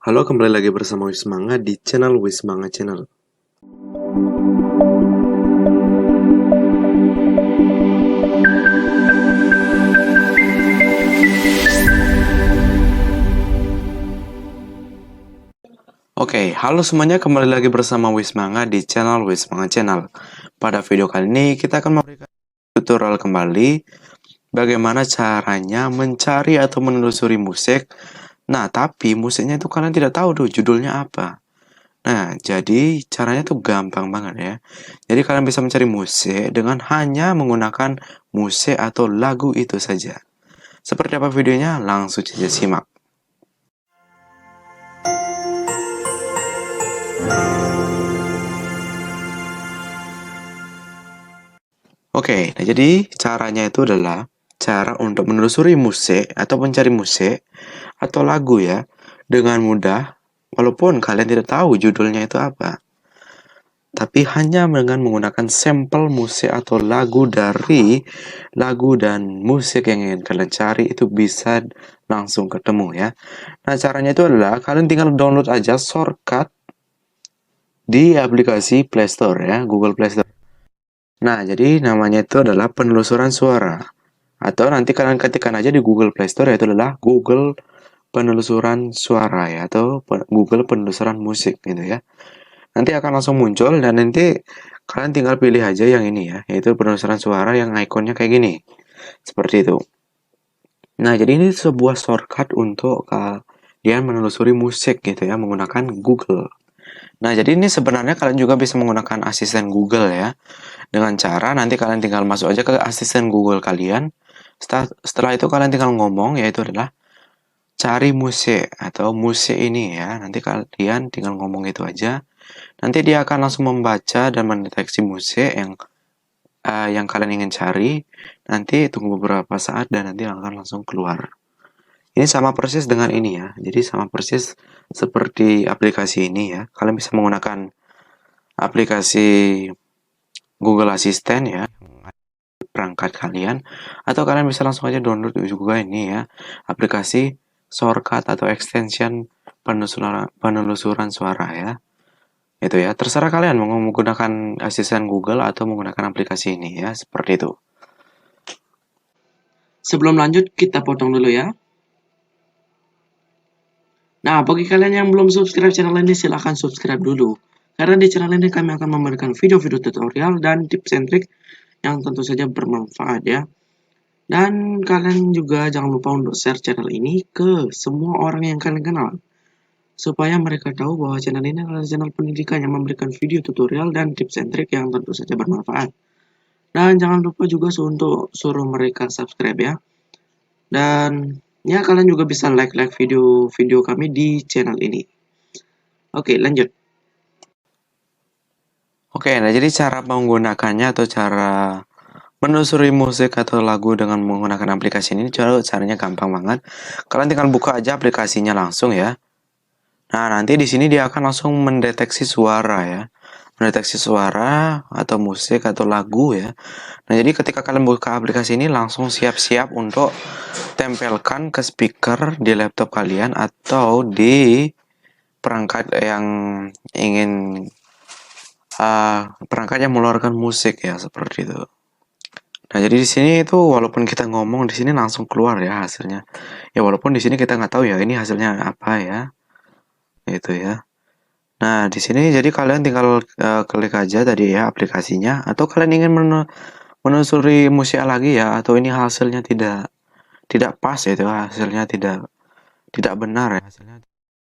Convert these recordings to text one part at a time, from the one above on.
Halo, kembali lagi bersama Wismanga di channel Wismanga Channel. Oke, halo semuanya, kembali lagi bersama Wismanga di channel Wismanga Channel. Pada video kali ini kita akan memberikan tutorial kembali bagaimana caranya mencari atau menelusuri musik. Nah, tapi musiknya itu kalian tidak tahu tuh judulnya apa. Nah, jadi caranya tuh gampang banget ya. Jadi kalian bisa mencari musik dengan hanya menggunakan musik atau lagu itu saja. Seperti apa videonya? Langsung saja simak. Oke, nah jadi caranya itu adalah cara untuk menelusuri musik atau mencari musik atau lagu ya dengan mudah walaupun kalian tidak tahu judulnya itu apa. Tapi hanya dengan menggunakan sampel musik atau lagu dari lagu dan musik yang ingin kalian cari itu bisa langsung ketemu ya. Nah, caranya itu adalah kalian tinggal download aja shortcut di aplikasi Play Store ya, Google Play Store. Nah, jadi namanya itu adalah penelusuran suara. Atau nanti kalian ketikkan aja di Google Play Store yaitu adalah Google penelusuran suara ya atau Google penelusuran musik gitu ya. Nanti akan langsung muncul dan nanti kalian tinggal pilih aja yang ini ya, yaitu penelusuran suara yang ikonnya kayak gini. Seperti itu. Nah, jadi ini sebuah shortcut untuk kalian menelusuri musik gitu ya menggunakan Google. Nah, jadi ini sebenarnya kalian juga bisa menggunakan asisten Google ya. Dengan cara nanti kalian tinggal masuk aja ke asisten Google kalian. Setelah itu kalian tinggal ngomong yaitu adalah cari musik atau musik ini ya. Nanti kalian tinggal ngomong itu aja. Nanti dia akan langsung membaca dan mendeteksi musik yang kalian ingin cari. Nanti tunggu beberapa saat dan nanti akan langsung keluar. Ini sama persis dengan ini ya. Jadi sama persis seperti aplikasi ini ya. Kalian bisa menggunakan aplikasi Google Assistant ya, perangkat kalian, atau kalian bisa langsung aja download juga ini ya, aplikasi shortcut atau extension penelusuran suara ya. Itu ya, terserah kalian mau menggunakan asisten Google atau menggunakan aplikasi ini ya, seperti itu. Sebelum lanjut, kita potong dulu ya. Nah, bagi kalian yang belum subscribe channel ini, silahkan subscribe dulu. Karena di channel ini kami akan memberikan video-video tutorial dan tips and trik yang tentu saja bermanfaat ya. Dan kalian juga jangan lupa untuk share channel ini ke semua orang yang kalian kenal. Supaya mereka tahu bahwa channel ini adalah channel pendidikan yang memberikan video tutorial dan tips and trik yang tentu saja bermanfaat. Dan jangan lupa juga untuk suruh mereka subscribe ya. Dan ya kalian juga bisa like video-video kami di channel ini. Oke, lanjut. Oke, nah jadi cara menggunakannya atau cara menelusuri musik atau lagu dengan menggunakan aplikasi ini caranya gampang banget. Kalian tinggal buka aja aplikasinya langsung ya. Nah, nanti di sini dia akan langsung mendeteksi suara ya. Mendeteksi suara atau musik atau lagu ya. Nah, jadi ketika kalian buka aplikasi ini langsung siap-siap untuk tempelkan ke speaker di laptop kalian atau di perangkat yang ingin perangkat yang mengeluarkan musik ya seperti itu. Nah, jadi di sini itu walaupun kita ngomong di sini langsung keluar ya hasilnya. Ya walaupun di sini kita nggak tahu ya ini hasilnya apa ya. Itu ya. Nah, di sini jadi kalian tinggal klik aja tadi ya aplikasinya atau kalian ingin menelusuri musik lagi ya atau ini hasilnya tidak pas ya itu hasilnya tidak benar ya hasilnya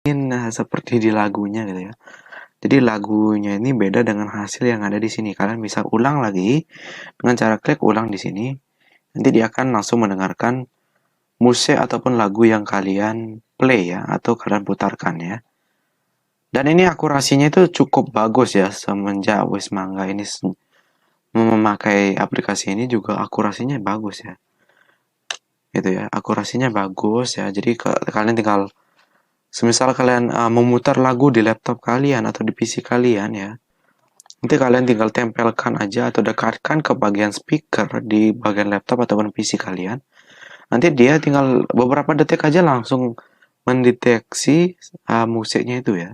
ingin seperti di lagunya gitu ya. Jadi lagunya ini beda dengan hasil yang ada di sini. Kalian bisa ulang lagi dengan cara klik ulang di sini. Nanti dia akan langsung mendengarkan musik ataupun lagu yang kalian play ya atau kalian putarkan ya. Dan ini akurasinya itu cukup bagus ya semenjak Wismanga ini memakai aplikasi ini juga akurasinya bagus ya. Gitu ya, akurasinya bagus ya. Jadi kalian tinggal semisal kalian memutar lagu di laptop kalian atau di PC kalian ya. Nanti kalian tinggal tempelkan aja atau dekatkan ke bagian speaker di bagian laptop ataupun PC kalian. Nanti dia tinggal beberapa detik aja langsung mendeteksi musiknya itu ya.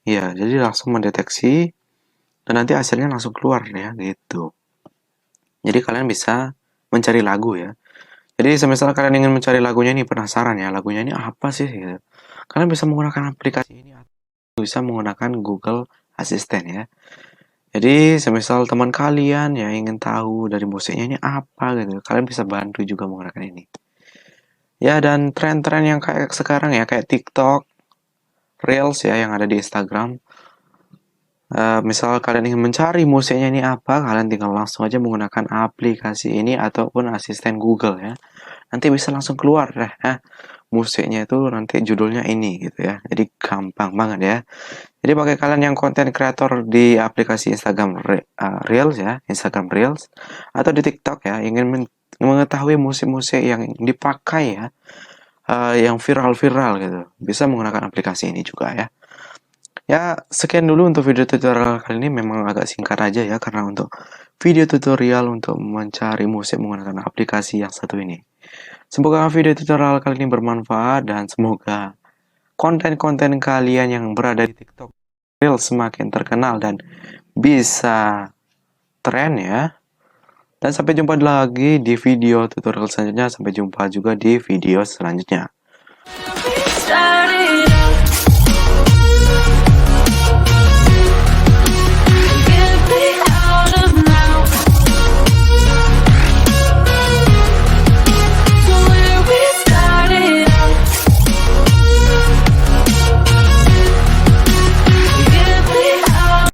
Iya, jadi langsung mendeteksi dan nanti hasilnya langsung keluar ya gitu. Jadi kalian bisa mencari lagu ya. Jadi semisal kalian ingin mencari lagunya ini, penasaran ya lagunya ini apa sih gitu. Kalian bisa menggunakan aplikasi ini atau bisa menggunakan Google Assistant ya. Jadi semisal teman kalian yang ingin tahu dari musiknya ini apa gitu, kalian bisa bantu juga menggunakan ini. Ya, dan tren-tren yang kayak sekarang ya, kayak TikTok, Reels ya yang ada di Instagram. Misal kalian ingin mencari musiknya ini apa, kalian tinggal langsung aja menggunakan aplikasi ini ataupun asisten Google ya. Nanti bisa langsung keluar deh musiknya itu nanti judulnya ini gitu ya. Jadi gampang banget ya. Jadi bagi kalian yang konten kreator di aplikasi Instagram Reels ya, Instagram Reels atau di TikTok ya, ingin mengetahui musik-musik yang dipakai ya, yang viral-viral gitu, bisa menggunakan aplikasi ini juga ya. Ya, sekian dulu untuk video tutorial kali ini, memang agak singkat aja ya, karena untuk video tutorial untuk mencari musik menggunakan aplikasi yang satu ini. Semoga video tutorial kali ini bermanfaat dan semoga konten-konten kalian yang berada di TikTok Reels semakin terkenal dan bisa tren ya. Dan sampai jumpa lagi di video tutorial selanjutnya. Sampai jumpa juga di video selanjutnya.